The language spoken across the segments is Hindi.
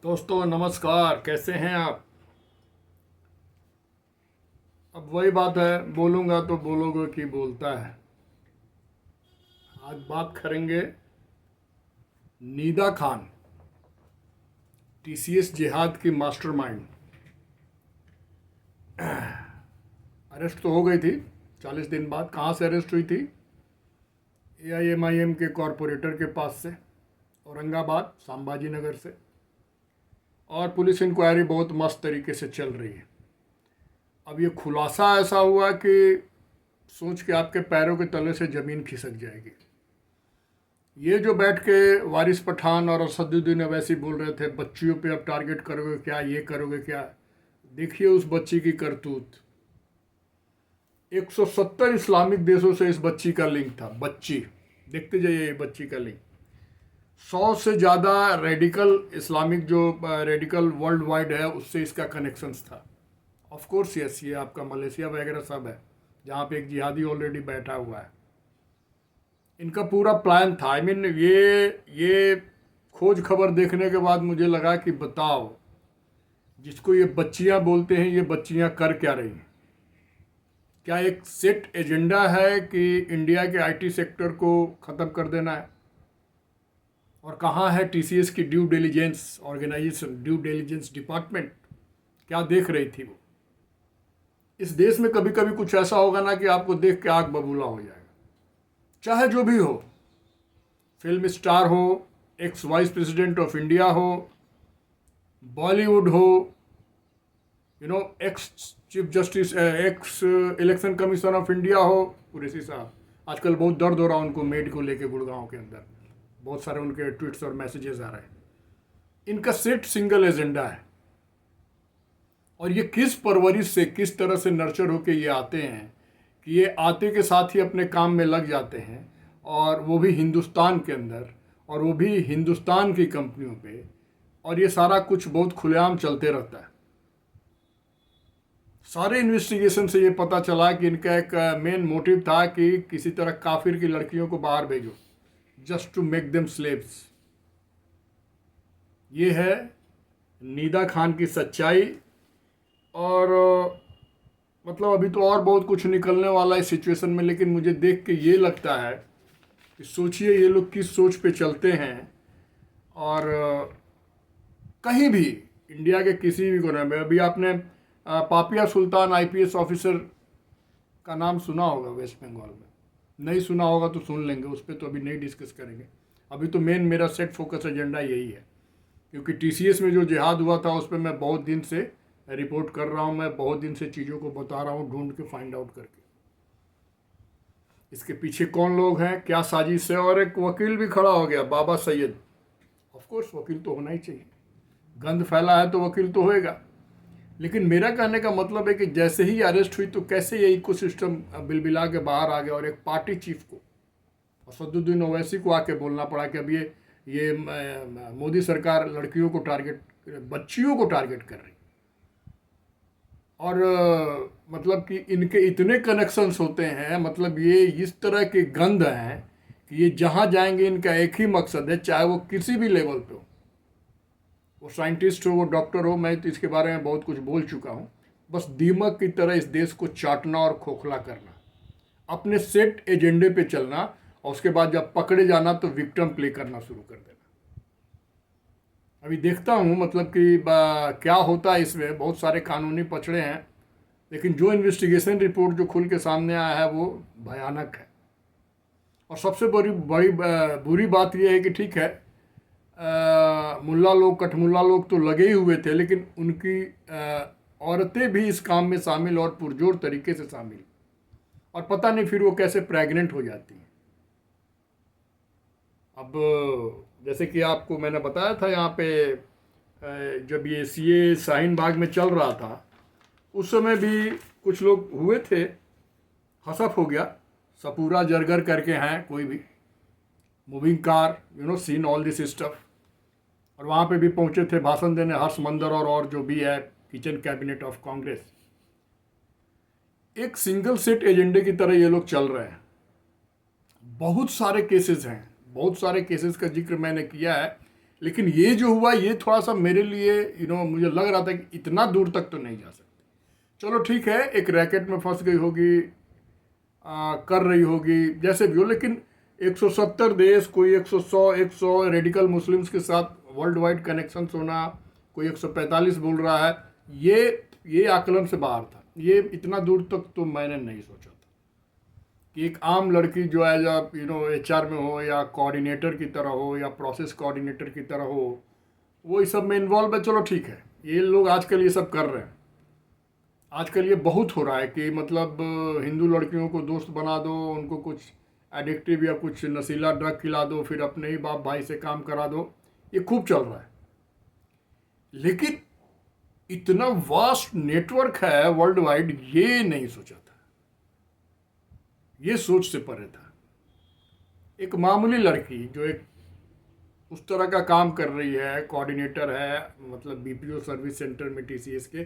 दोस्तों नमस्कार, कैसे हैं आप। अब वही बात है, बोलूँगा तो बोलोगे कि बोलता है। आज बात करेंगे नीदा खान, टीसीएस जिहाद की मास्टरमाइंड। अरेस्ट तो हो गई थी 40 दिन बाद। कहाँ से अरेस्ट हुई थी? एआईएमआईएम के कॉरपोरेटर के पास से, औरंगाबाद संभाजी नगर से। और पुलिस इंक्वायरी बहुत मस्त तरीके से चल रही है। अब ये खुलासा ऐसा हुआ कि सोच के आपके पैरों के तले से ज़मीन खिसक जाएगी। ये जो बैठ के वारिस पठान और असदुद्दीन अवैसी बोल रहे थे बच्चियों पे अब टारगेट करोगे क्या, ये करोगे क्या, देखिए उस बच्ची की करतूत। 170 इस्लामिक देशों से इस बच्ची का लिंक था। बच्ची, देखते जाइए ये बच्ची का लिंक। 100 से ज़्यादा रेडिकल इस्लामिक जो रेडिकल वर्ल्ड वाइड है उससे इसका कनेक्शंस था। ऑफ कोर्स यस, ये आपका मलेशिया वगैरह सब है जहाँ पे एक जिहादी ऑलरेडी बैठा हुआ है। इनका पूरा प्लान था। आई मीन ये खोज खबर देखने के बाद मुझे लगा कि बताओ, जिसको ये बच्चियां बोलते हैं ये बच्चियां कर क्या रही हैं। क्या एक सेट एजेंडा है कि इंडिया के आईटी सेक्टर को ख़त्म कर देना है? और कहाँ है टीसीएस की due diligence organisation, due diligence department? क्या देख रही थी वो? इस देश में कभी कभी कुछ ऐसा होगा ना कि आपको देख के आग बबूला हो जाएगा। चाहे जो भी हो, फिल्म स्टार हो, x vice president of India हो, बॉलीवुड हो, ex chief justice, x election commission of India हो, कुरैशी साहब। आजकल बहुत दर्द हो रहा है उनको मेड को लेके गुड़गांव के अंदर। बहुत सारे उनके ट्वीट्स और मैसेजेस आ रहे हैं। इनका सेट सिंगल एजेंडा है। और ये किस परवरिश से, किस तरह से नर्चर होके ये आते हैं कि ये आते के साथ ही अपने काम में लग जाते हैं, और वो भी हिंदुस्तान के अंदर, और वो भी हिंदुस्तान की कंपनियों पे। और ये सारा कुछ बहुत खुलेआम चलते रहता है। सारे इन्वेस्टिगेशन से ये पता चला कि इनका एक मेन मोटिव था कि किसी तरह काफिर की लड़कियों को बाहर भेजो, just to make them slaves. ये है नीदा खान की सच्चाई। और मतलब अभी तो और बहुत कुछ निकलने वाला है इस सिचुएशन में, लेकिन मुझे देख के ये लगता है कि सोचिए ये लोग किस सोच पे चलते हैं। और कहीं भी इंडिया के किसी भी कोने में, अभी आपने पापिया सुल्तान आईपीएस ऑफिसर का नाम सुना होगा वेस्ट बंगाल में। नहीं सुना होगा तो सुन लेंगे, उस पर तो अभी नहीं डिस्कस करेंगे। अभी तो मेन मेरा सेट फोकस एजेंडा यही है, क्योंकि टीसीएस में जो जिहाद हुआ था उस पर मैं बहुत दिन से रिपोर्ट कर रहा हूँ। मैं बहुत दिन से चीज़ों को बता रहा हूँ, ढूंढ के फाइंड आउट करके इसके पीछे कौन लोग हैं, क्या साजिश है। और एक वकील भी खड़ा हो गया, बाबा सैयद। ऑफ कोर्स वकील तो होना ही चाहिए, गंद फैला है तो वकील तो होएगा। लेकिन मेरा कहने का मतलब है कि जैसे ही अरेस्ट हुई तो कैसे ये इकोसिस्टम बिलबिला के बाहर आ गया, और एक पार्टी चीफ को, असदुद्दीन ओवैसी को आके बोलना पड़ा कि अब ये मोदी सरकार लड़कियों को टारगेट, बच्चियों को टारगेट कर रही। और मतलब कि इनके इतने कनेक्शंस होते हैं, मतलब ये इस तरह के गंध हैं कि ये जहाँ जाएंगे इनका एक ही मकसद है, चाहे वो किसी भी लेवल पे हो, वो साइंटिस्ट हो, वो डॉक्टर हो। मैं तो इसके बारे में बहुत कुछ बोल चुका हूँ। बस दीमक की तरह इस देश को चाटना और खोखला करना, अपने सेट एजेंडे पे चलना, और उसके बाद जब पकड़े जाना तो विक्टिम प्ले करना शुरू कर देना। अभी देखता हूँ मतलब कि क्या होता है इसमें। बहुत सारे कानूनी पचड़े हैं, लेकिन जो इन्वेस्टिगेशन रिपोर्ट जो खुल के सामने आया है वो भयानक है। और सबसे बड़ी बड़ी बुरी बात यह है कि ठीक है, मुल्ला लोग, कठमुल्ला लोग तो लगे ही हुए थे, लेकिन उनकी औरतें भी इस काम में शामिल, और पुरजोर तरीके से शामिल। और पता नहीं फिर वो कैसे प्रेग्नेंट हो जाती हैं। अब जैसे कि आपको मैंने बताया था यहाँ पे, जब ये सीए शाहीन बाग में चल रहा था उस समय भी कुछ लोग हुए थे, हसफ हो गया। सपूरा जरगर करके हैं कोई भी, moving car, seen all this stuff. और वहाँ पे भी पहुँचे थे भाषण देने हर्ष मंदर और जो भी है किचन कैबिनेट ऑफ कांग्रेस। एक सिंगल सेट एजेंडे की तरह ये लोग चल रहे हैं। बहुत सारे केसेस हैं, बहुत सारे केसेस का जिक्र मैंने किया है। लेकिन ये जो हुआ ये थोड़ा सा मेरे लिए मुझे लग रहा था कि इतना दूर तक तो नहीं जा सकते। चलो ठीक है, एक रैकेट में फंस गई होगी, कर रही होगी जैसे भी हो, लेकिन 170 देश, कोई 100 रेडिकल मुस्लिम्स के साथ वर्ल्ड वाइड कनेक्शंस होना, कोई 145 बोल रहा है, ये आकलन से बाहर था। ये इतना दूर तक तो मैंने नहीं सोचा था कि एक आम लड़की जो एज HR में हो या कोऑर्डिनेटर की तरह हो या प्रोसेस कोऑर्डिनेटर की तरह हो, वो इस सब में इन्वॉल्व है। चलो ठीक है, ये लोग आजकल ये सब कर रहे हैं। आजकल ये बहुत हो रहा है कि मतलब हिंदू लड़कियों को दोस्त बना दो, उनको कुछ एडिक्टिव या कुछ नशीला ड्रग खिला दो, फिर अपने ही बाप भाई से काम करा दो। ये खूब चल रहा है, लेकिन इतना वास्ट नेटवर्क है वर्ल्ड वाइड, ये नहीं सोचा था, ये सोच से परे था। एक मामूली लड़की जो एक उस तरह का काम कर रही है, कोऑर्डिनेटर है, मतलब BPO सर्विस सेंटर में TCS के,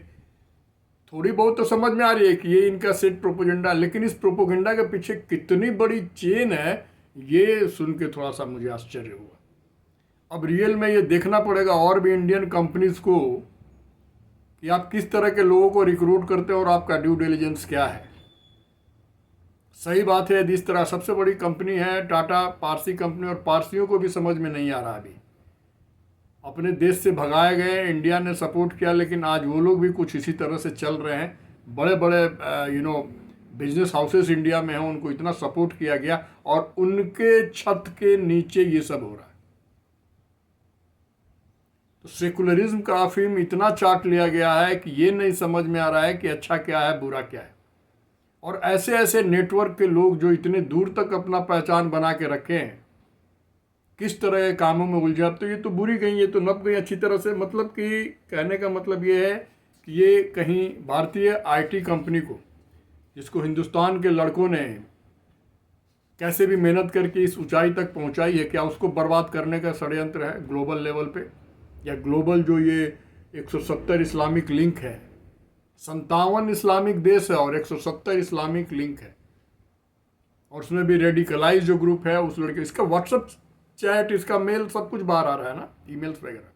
थोड़ी बहुत तो समझ में आ रही है कि ये इनका सेट प्रोपोगेंडा, लेकिन इस प्रोपोगेंडा के पीछे कितनी बड़ी चेन है, ये सुन के थोड़ा सा मुझे आश्चर्य हुआ। अब रियल में ये देखना पड़ेगा और भी इंडियन कंपनीज को कि आप किस तरह के लोगों को रिक्रूट करते हो और आपका ड्यू डिलिजेंस क्या है। सही बात है, जिस तरह सबसे बड़ी कंपनी है टाटा, पारसी कंपनी, और पारसियों को भी समझ में नहीं आ रहा अभी। अपने देश से भगाए गए, इंडिया ने सपोर्ट किया, लेकिन आज वो लोग भी कुछ इसी तरह से चल रहे हैं। बड़े बड़े बिजनेस हाउसेस इंडिया में हैं, उनको इतना सपोर्ट किया गया और उनके छत के नीचे ये सब हो रहा है। तो सेकुलरिज्म का अफीम इतना चाट लिया गया है कि ये नहीं समझ में आ रहा है कि अच्छा क्या है, बुरा क्या है। और ऐसे ऐसे नेटवर्क के लोग जो इतने दूर तक अपना पहचान बना के रखे हैं, किस तरह के कामों में उलझा। तो ये तो बुरी गई, ये तो नप गई अच्छी तरह से। मतलब कि कहने का मतलब ये है कि ये कहीं भारतीय IT कंपनी को, जिसको हिंदुस्तान के लड़कों ने कैसे भी मेहनत करके इस ऊंचाई तक पहुंचाई है, क्या उसको बर्बाद करने का षड्यंत्र है ग्लोबल लेवल पे। या ग्लोबल जो ये 170 इस्लामिक लिंक है, 57 इस्लामिक देश है और 170 इस्लामिक लिंक है, और उसमें भी रेडिकलाइज जो ग्रुप है उस लड़के, इसका व्हाट्सएप चैट, इसका मेल, सब कुछ बाहर आ रहा है ना, ईमेल्स वगैरह।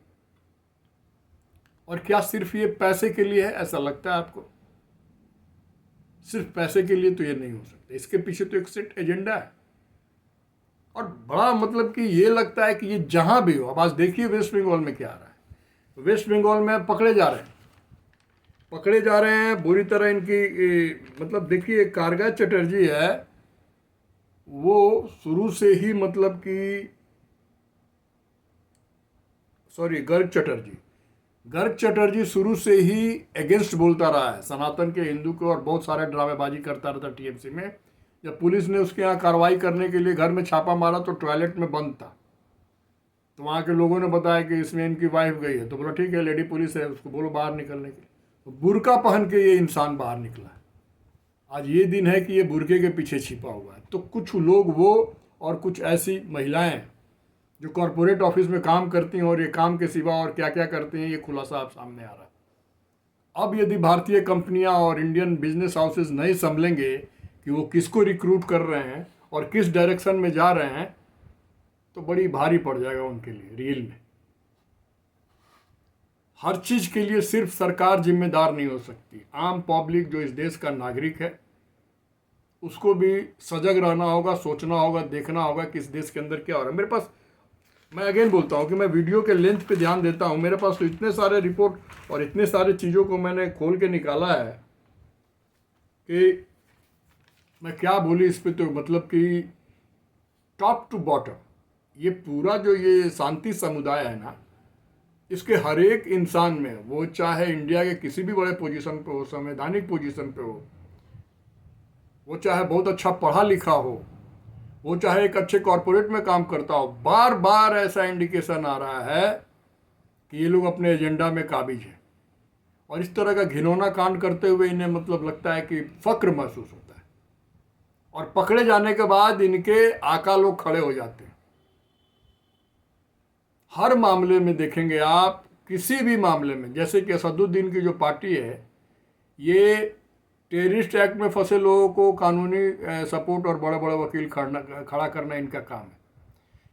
और क्या सिर्फ ये पैसे के लिए है, ऐसा लगता है आपको? सिर्फ पैसे के लिए तो ये नहीं हो सकता, इसके पीछे तो एक सेट एजेंडा है। और बड़ा मतलब कि ये लगता है कि ये जहां भी हो। अब आज देखिए वेस्ट बंगाल में क्या आ रहा है। वेस्ट बंगाल में पकड़े जा रहे हैं बुरी तरह। इनकी मतलब देखिए, कारगा चटर्जी है, वो शुरू से ही मतलब कि गर्ग चटर्जी शुरू से ही अगेंस्ट बोलता रहा है सनातन के, हिंदू को, और बहुत सारे ड्रामेबाजी करता रहता TMC में। जब पुलिस ने उसके यहाँ कार्रवाई करने के लिए घर में छापा मारा तो टॉयलेट में बंद था, तो वहाँ के लोगों ने बताया कि इसमें इनकी वाइफ गई है। तो बोला ठीक है, लेडी पुलिस है, उसको बोलो बाहर निकलने के लिए। तो बुर्का पहन के ये इंसान बाहर निकला। आज ये दिन है कि ये बुर्के के पीछे छिपा हुआ है। तो कुछ लोग वो और कुछ ऐसी महिलाएं जो कॉरपोरेट ऑफिस में काम करती हैं और ये काम के सिवा और क्या क्या करती हैं, ये खुलासा अब सामने आ रहा है। अब यदि भारतीय कंपनियां और इंडियन बिजनेस हाउसेस नहीं संभलेंगे कि वो किसको रिक्रूट कर रहे हैं और किस डायरेक्शन में जा रहे हैं, तो बड़ी भारी पड़ जाएगा उनके लिए रियल में। हर चीज़ के लिए सिर्फ सरकार जिम्मेदार नहीं हो सकती। आम पब्लिक जो इस देश का नागरिक है, उसको भी सजग रहना होगा, सोचना होगा, देखना होगा कि इस देश के अंदर क्या हो रहा है। मेरे पास, मैं अगेन बोलता हूँ कि मैं वीडियो के लेंथ पे ध्यान देता हूँ। मेरे पास तो इतने सारे रिपोर्ट और इतने सारे चीज़ों को मैंने खोल के निकाला है कि मैं क्या बोली इस पे। तो मतलब कि टॉप टू बॉटम ये पूरा जो ये शांति समुदाय है ना, इसके हर एक इंसान में, वो चाहे इंडिया के किसी भी बड़े पोजीशन पे हो, संवैधानिक पोजीशन पे हो, वो चाहे बहुत अच्छा पढ़ा लिखा हो, वो चाहे एक अच्छे कॉरपोरेट में काम करता हो, बार बार ऐसा इंडिकेशन आ रहा है कि ये लोग अपने एजेंडा में काबिज हैं। और इस तरह का घिनौना कांड करते हुए इन्हें मतलब लगता है कि फक्र महसूस होता है। और पकड़े जाने के बाद इनके आका लोग खड़े हो जाते हैं। हर मामले में देखेंगे आप, किसी भी मामले में, जैसे कि असदुद्दीन की जो पार्टी है, ये टेररिस्ट एक्ट में फंसे लोगों को कानूनी सपोर्ट और बड़े बड़े वकील खड़ा करना इनका काम है।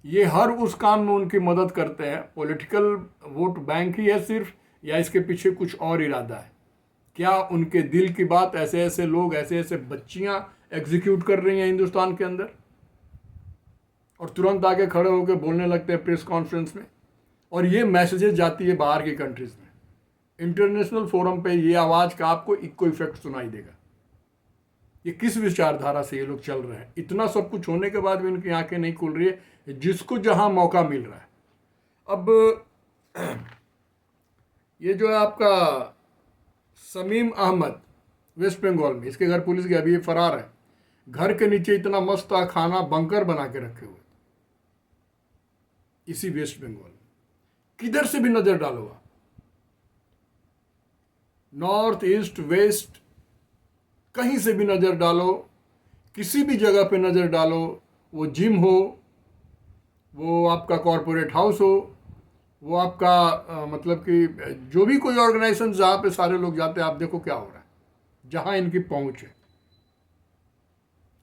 ये हर उस काम में उनकी मदद करते हैं। पॉलिटिकल वोट बैंक ही है सिर्फ, या इसके पीछे कुछ और इरादा है? क्या उनके दिल की बात ऐसे ऐसे लोग, ऐसे ऐसे बच्चियां एग्जीक्यूट कर रही हैं हिंदुस्तान के अंदर, और तुरंत आके खड़े होकर बोलने लगते हैं प्रेस कॉन्फ्रेंस में, और ये मैसेजेस जाती है बाहर की कंट्रीज में। इंटरनेशनल फोरम पे ये आवाज़ का आपको इक्को इफेक्ट सुनाई देगा। ये किस विचारधारा से ये लोग चल रहे हैं? इतना सब कुछ होने के बाद भी उनकी आंखें नहीं खुल रही है, जिसको जहां मौका मिल रहा है। अब ये जो है आपका समीम अहमद, वेस्ट बंगाल में, इसके घर पुलिस की अभी ये फरार है। घर के नीचे इतना मस्त खाना बंकर बना के रखे हुए, इसी वेस्ट बंगाल में। किधर से भी नजर डालो आप, नॉर्थ ईस्ट वेस्ट, कहीं से भी नजर डालो, किसी भी जगह पे नजर डालो, वो जिम हो, वो आपका कॉरपोरेट हाउस हो, वो आपका मतलब कि जो भी कोई ऑर्गेनाइजेशन जहाँ पे सारे लोग जाते हैं, आप देखो क्या हो रहा है जहाँ इनकी पहुँच है।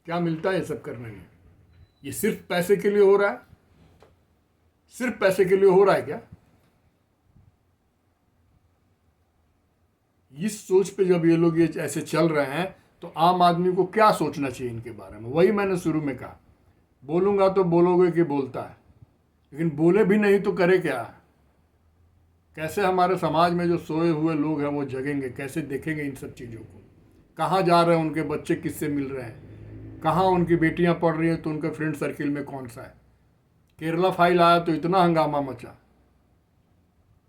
क्या मिलता है ये सब करने में? ये सिर्फ पैसे के लिए हो रहा है? सिर्फ पैसे के लिए हो रहा है क्या? इस सोच पे जब ये लोग ये ऐसे चल रहे हैं, तो आम आदमी को क्या सोचना चाहिए इनके बारे में? वही मैंने शुरू में कहा, बोलूँगा तो बोलोगे कि बोलता है, लेकिन बोले भी नहीं तो करे क्या? कैसे हमारे समाज में जो सोए हुए लोग हैं वो जगेंगे? कैसे देखेंगे इन सब चीज़ों को? कहाँ जा रहे हैं उनके बच्चे, किससे मिल रहे हैं? कहाँ उनकी बेटियाँ पढ़ रही हैं तो उनके फ्रेंड सर्किल में कौन सा है? केरला फाइल आया तो इतना हंगामा मचा,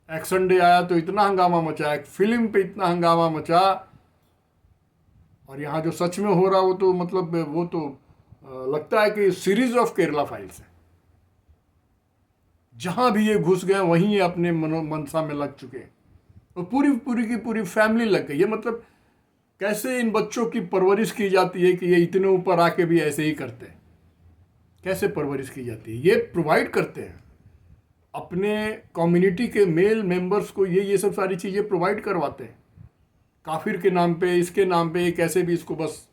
एक्शन डे आया तो इतना हंगामा मचा, एक फिल्म पे इतना हंगामा मचा, और यहाँ जो सच में हो रहा वो तो मतलब वो तो लगता है कि सीरीज ऑफ केरला फाइल्स है। जहाँ भी ये घुस गए वहीं ये अपने मनसा में लग चुके हैं, और पूरी पूरी की पूरी फैमिली लग गई। ये मतलब कैसे इन बच्चों की परवरिश की जाती है कि ये इतने ऊपर आके भी ऐसे ही करते हैं? कैसे परवरिश की जाती है? ये प्रोवाइड करते हैं अपने कम्युनिटी के मेल मेंबर्स को, ये सब सारी चीज़ें प्रोवाइड करवाते हैं, काफिर के नाम पे, इसके नाम पे, कैसे भी इसको, बस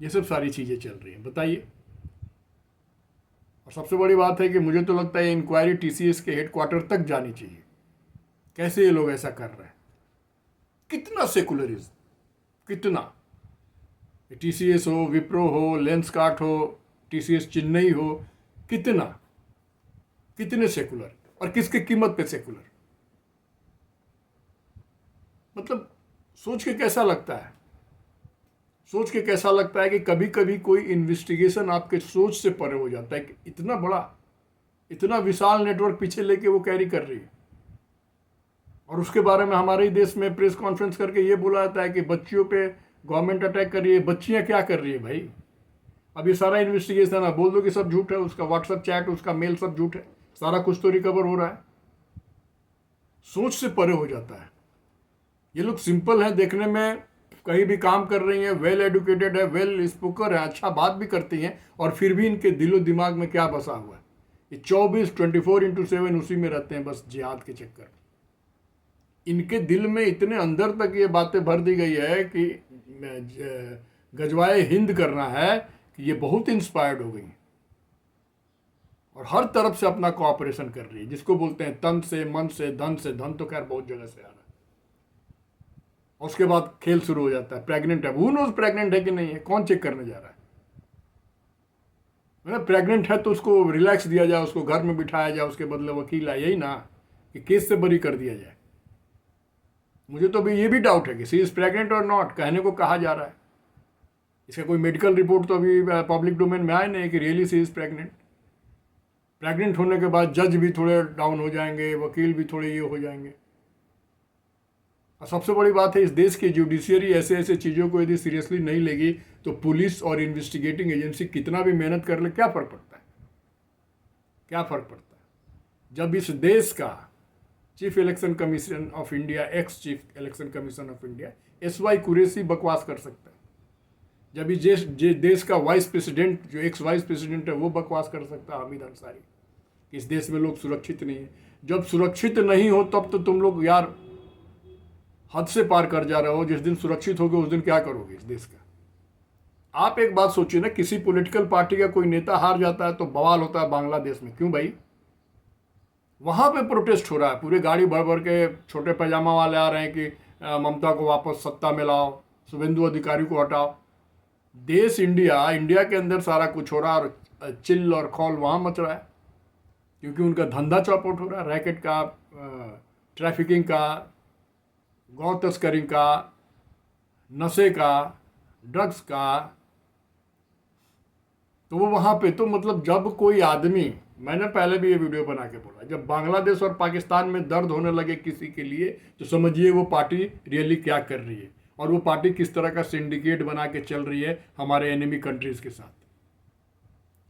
ये सब सारी चीज़ें चल रही हैं। बताइए। और सबसे बड़ी बात है कि मुझे तो लगता है इंक्वायरी टीसीएस के हेडक्वार्टर तक जानी चाहिए। कैसे ये लोग ऐसा कर रहे हैं? कितना सेकुलरिज्म, कितना! टीसीएस हो, विप्रो हो, लेंसकार्ट हो, टीसीएस चेन्नई हो, कितने सेकुलर, और किसके कीमत पे सेकुलर? मतलब सोच के कैसा लगता है? सोच के कैसा लगता है कि कभी कभी कोई इन्वेस्टिगेशन आपके सोच से परे हो जाता है कि इतना बड़ा, इतना विशाल नेटवर्क पीछे लेके वो कैरी कर रही है, और उसके बारे में हमारे ही देश में प्रेस कॉन्फ्रेंस करके ये बोला जाता है कि बच्चियों पे गवर्नमेंट अटैक कर रही है। बच्चियां क्या कर रही है भाई? अब ये सारा इन्वेस्टिगेशन है, बोल दो कि सब झूठ है, उसका व्हाट्सएप चैट, उसका मेल सब झूठ है, सारा कुछ तो रिकवर हो रहा है। सोच से परे हो जाता है। ये लोग सिंपल है देखने में, कहीं भी काम कर रही हैं, वेल एडुकेटेड है, वेल स्पोकर है, अच्छा बात भी करती हैं, और फिर भी इनके दिलो दिमाग में क्या बसा हुआ है? ये 24/7 उसी में रहते हैं, बस जिहाद के चक्कर में। इनके दिल में इतने अंदर तक ये बातें भर दी गई है कि गजवाए हिंद करना है कि ये बहुत इंस्पायर्ड हो गई हैं, और हर तरफ से अपना कोऑपरेशन कर रही है, जिसको बोलते हैं तन से, मन से, धन से। धन तो खैर बहुत जगह से आ रहा है। उसके बाद खेल शुरू हो जाता है, प्रेग्नेंट है, वो नोज प्रेग्नेंट है कि नहीं है, कौन चेक करने जा रहा है? मतलब प्रेग्नेंट है तो उसको रिलैक्स दिया जाए, उसको घर में बिठाया जाए, उसके बदले वकील आए, यही ना, कि केस से बरी कर दिया जाए। मुझे तो अभी ये भी डाउट है कि सी इज प्रेग्नेंट और नॉट, कहने को कहा जा रहा है, इसका कोई मेडिकल रिपोर्ट तो अभी पब्लिक डोमेन में आया नहीं कि really see is pregnant. Pregnant होने के बाद जज भी थोड़े डाउन हो जाएंगे, वकील भी थोड़े ये हो जाएंगे। और सबसे बड़ी बात है, इस देश की जुडिशियरी ऐसे ऐसे चीज़ों को यदि सीरियसली नहीं लेगी तो पुलिस और इन्वेस्टिगेटिंग एजेंसी कितना भी मेहनत कर ले, क्या फ़र्क पड़ता है? क्या फ़र्क पड़ता है जब इस देश का chief election commission of India, ex chief election commission of India SY Qureshi बकवास कर सकता है, जब ये देश का वाइस प्रेसिडेंट, जो एक्स वाइस प्रेसिडेंट है, वो बकवास कर सकता है, हामिद अंसारी, कि इस देश में लोग सुरक्षित नहीं है। जब सुरक्षित नहीं हो तब तो तुम लोग यार हद से पार कर जा रहे हो। जिस दिन सुरक्षित होगे उस दिन क्या करोगे इस देश का? आप एक बात सोचिए ना, किसी पॉलिटिकल पार्टी का कोई नेता हार जाता है तो बवाल होता है बांग्लादेश में, क्यों भाई? वहां पे प्रोटेस्ट हो रहा है, पूरे गाड़ी भर भर के छोटे पैजामा वाले आ रहे हैं कि ममता को वापस सत्ता में लाओ, शुभेंदु अधिकारी को हटाओ। देश इंडिया, इंडिया के अंदर सारा कुछ हो रहा है और चिल्ल और खौल वहाँ मच रहा है, क्योंकि उनका धंधा चौपट हो रहा है, रैकेट का, ट्रैफिकिंग का, गौ तस्करी का, नशे का, ड्रग्स का। तो वो वहाँ पे तो मतलब जब कोई आदमी, मैंने पहले भी ये वीडियो बना के बोला, जब बांग्लादेश और पाकिस्तान में दर्द होने लगे किसी के लिए तो समझिए वो पार्टी रियली क्या कर रही है और वो पार्टी किस तरह का सिंडिकेट बना के चल रही है हमारे एनिमी कंट्रीज के साथ।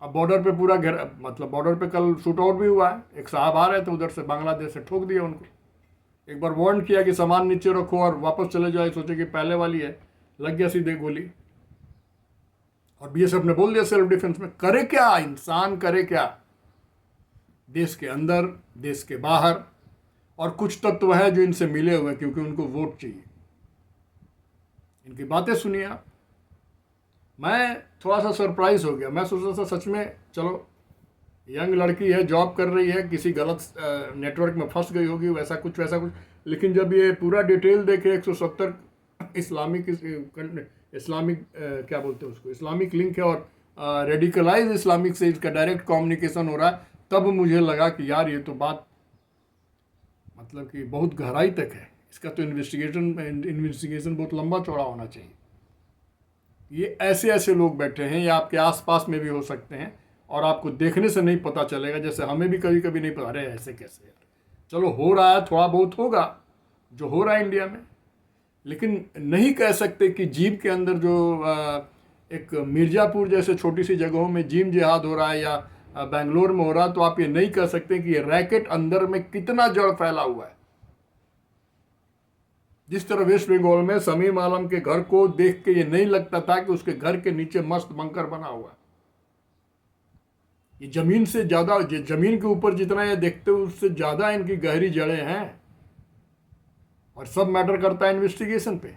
अब बॉर्डर पे पूरा घेर, मतलब बॉर्डर पे कल शूट आउट भी हुआ है, एक साहब आ रहे थे उधर से, बांग्लादेश से ठोक दिया उनको। एक बार वार्न किया कि सामान नीचे रखो और वापस चले जाए, सोचे कि पहले वाली है, लग गया सीधे गोली। और बीएसएफ ने बोल दिया सेल्फ डिफेंस में। करे क्या इंसान, करे क्या? देश के अंदर, देश के बाहर, और कुछ तत्व है जो इनसे मिले हुए हैं क्योंकि उनको वोट चाहिए। इनकी बातें सुनिए आप। मैं थोड़ा सा सरप्राइज हो गया, मैं सोचा था सच में चलो यंग लड़की है, जॉब कर रही है, किसी गलत नेटवर्क में फंस गई होगी, वैसा कुछ वैसा कुछ। लेकिन जब ये पूरा डिटेल देखे 170 इस्लामिक क्या बोलते हैं उसको, इस्लामिक लिंक है और रेडिकलाइज इस्लामिक से इसका डायरेक्ट कम्युनिकेशन हो रहा है, तब मुझे लगा कि यार ये तो बात मतलब कि बहुत गहराई तक है। इसका तो इन्वेस्टिगेशन बहुत लंबा चौड़ा होना चाहिए। ये ऐसे ऐसे लोग बैठे हैं, ये आपके आसपास में भी हो सकते हैं और आपको देखने से नहीं पता चलेगा, जैसे हमें भी कभी कभी नहीं पता, अरे ऐसे कैसे यार। चलो हो रहा है, थोड़ा बहुत होगा जो हो रहा है इंडिया में, लेकिन नहीं कह सकते कि जीप के अंदर जो एक मिर्ज़ापुर जैसे छोटी सी जगहों में जिम जिहाद हो रहा है या बेंगलोर में हो रहा है, तो आप ये नहीं कह सकते कि ये रैकेट अंदर में कितना जड़ फैला हुआ है। जिस तरह वेस्ट बंगाल में शमीम आलम के घर को देख के ये नहीं लगता था कि उसके घर के नीचे मस्त बंकर बना हुआ है। ये जमीन से ज़्यादा, जमीन के ऊपर जितना ये देखते हो उससे ज़्यादा इनकी गहरी जड़ें हैं, और सब मैटर करता है इन्वेस्टिगेशन पे।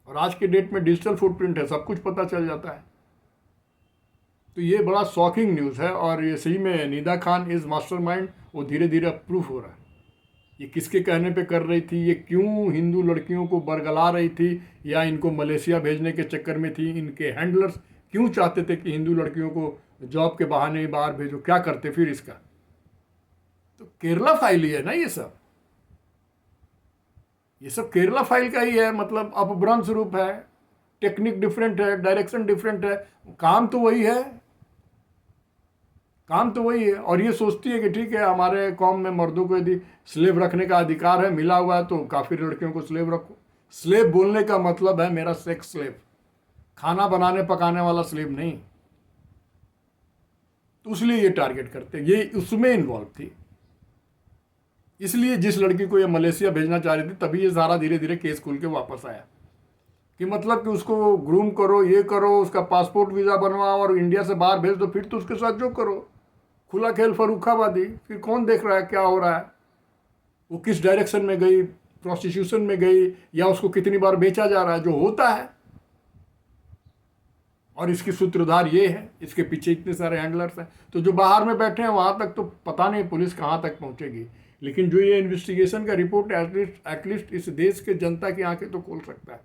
और आज के डेट में डिजिटल फुटप्रिंट है, सब कुछ पता चल जाता है। तो ये बड़ा शॉकिंग न्यूज़ है, और ये सही में निदा खान इज़ मास्टरमाइंड, वो धीरे धीरे प्रूफ हो रहा है। ये किसके कहने पे कर रही थी, ये क्यों हिंदू लड़कियों को बरगला रही थी, या इनको मलेशिया भेजने के चक्कर में थी, इनके हैंडलर्स क्यों चाहते थे कि हिंदू लड़कियों को जॉब के बहाने बाहर भेजो, क्या करते फिर इसका? तो केरला फाइल ही है ना ये सब, ये सब केरला फाइल का ही है। मतलब अपभ्रंश रूप है, टेक्निक डिफरेंट है, डायरेक्शन डिफरेंट है, काम तो वही है, काम तो वही है। और ये सोचती है कि ठीक है हमारे कौम में मर्दों को यदि स्लेव रखने का अधिकार है, मिला हुआ है, तो काफ़ी लड़कियों को स्लेव रखो। स्लेव बोलने का मतलब है मेरा सेक्स स्लेव, खाना बनाने पकाने वाला स्लेव नहीं। तो इसलिए ये टारगेट करते, ये उसमें इन्वॉल्व थी। इसलिए जिस लड़की को ये मलेशिया भेजना चाह रही थी, तभी ये सारा धीरे धीरे केस खुल के वापस आया कि मतलब कि उसको ग्रूम करो, ये करो, उसका पासपोर्ट वीज़ा बनवाओ और इंडिया से बाहर भेज दो, फिर तो उसके साथ जो करो, खुला खेल फरूखाबादी। फिर कौन देख रहा है क्या हो रहा है, वो किस डायरेक्शन में गई, प्रोस्टिट्यूशन में गई, या उसको कितनी बार बेचा जा रहा है, जो होता है। और इसकी सूत्रधार ये है, इसके पीछे इतने सारे हैंडलर्स हैं। तो जो बाहर में बैठे हैं वहाँ तक तो पता नहीं पुलिस कहाँ तक पहुँचेगी, लेकिन जो ये इन्वेस्टिगेशन का रिपोर्ट एटलीस्ट इस देश के जनता की आंखें तो खोल सकता है।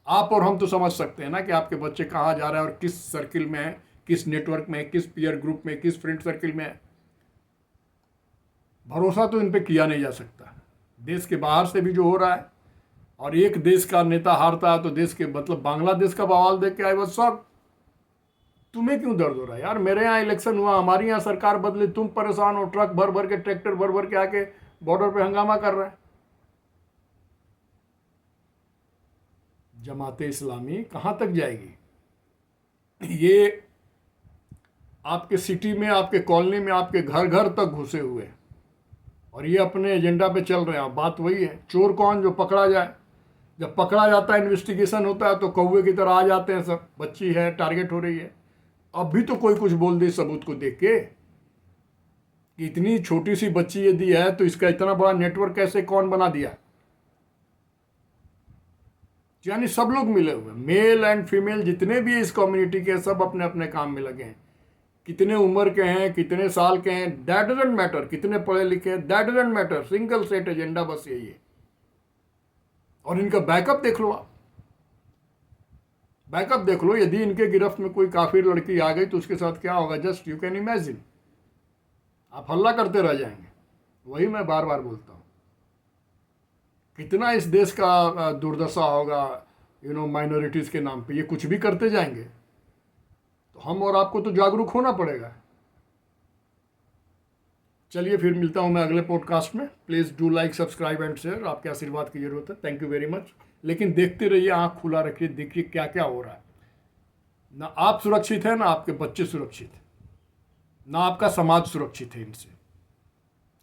आप और हम तो समझ सकते हैं ना कि आपके बच्चे कहाँ जा रहे हैं और किस सर्किल में है, किस नेटवर्क में है, किस पीयर ग्रुप में, किस फ्रेंड सर्किल में है। भरोसा तो इन पे किया नहीं जा सकता। देश के बाहर से भी जो हो रहा है, और एक देश का नेता हारता है तो देश के, मतलब बांग्लादेश का बवाल देख के आई वाज शॉक्ड। तुम्हें क्यों दर्द हो रहा है यार? मेरे यहाँ इलेक्शन हुआ, हमारी यहाँ सरकार बदली, तुम परेशान हो, ट्रक भर भर के, ट्रैक्टर भर भर के आके बॉर्डर पे हंगामा कर रहे हैं। जमाते इस्लामी कहाँ तक जाएगी? ये आपके सिटी में, आपके कॉलोनी में, आपके घर घर तक घुसे हुए हैं और ये अपने एजेंडा पे चल रहे हैं। बात वही है, चोर कौन? जो पकड़ा जाए। जब पकड़ा जाता है, इन्वेस्टिगेशन होता है, तो कौवे की तरह आ जाते हैं सब, बच्ची है, टारगेट हो रही है। अब भी तो कोई कुछ बोल दे सबूत को देख के, इतनी छोटी सी बच्ची यदि है तो इसका इतना बड़ा नेटवर्क कैसे कौन बना दिया? यानी सब लोग मिले हुए, मेल एंड फीमेल जितने भी इस कम्युनिटी के, सब अपने अपने काम में लगे हैं। कितने उम्र के हैं, कितने साल के हैं, दैट डजंट मैटर, कितने पढ़े लिखे हैं, that doesn't matter, single set agenda बस यही है। और इनका बैकअप देख लो आप, बैकअप देख लो। यदि इनके गिरफ्त में कोई काफिर लड़की आ गई तो उसके साथ क्या होगा, जस्ट यू कैन इमेजिन। आप हल्ला करते रह जाएंगे। वही मैं बार बार बोलता हूँ, कितना इस देश का दुर्दशा होगा माइनॉरिटीज़ के नाम पे। ये कुछ भी करते जाएंगे तो हम और आपको तो जागरूक होना पड़ेगा। चलिए फिर मिलता हूँ मैं अगले पॉडकास्ट में। Please do like, subscribe and share. आपके आशीर्वाद की ज़रूरत है। Thank you very much. लेकिन देखते रहिए, आँख खुला रखिए, देखिए क्या क्या हो रहा है। ना आप सुरक्षित हैं, ना आपके बच्चे सुरक्षित हैं, ना आपका समाज सुरक्षित है इनसे।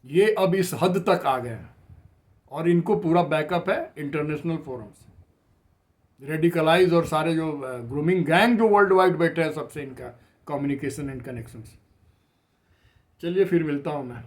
ये अब इस हद तक आ गए हैं और इनको पूरा बैकअप है इंटरनेशनल फोरम से। रेडिकलाइज और सारे जो ग्रूमिंग गैंग जो वर्ल्ड वाइड बैठे हैं, सबसे इनका कम्युनिकेशन एंड कनेक्शन। चलिए फिर मिलता हूँ मैं।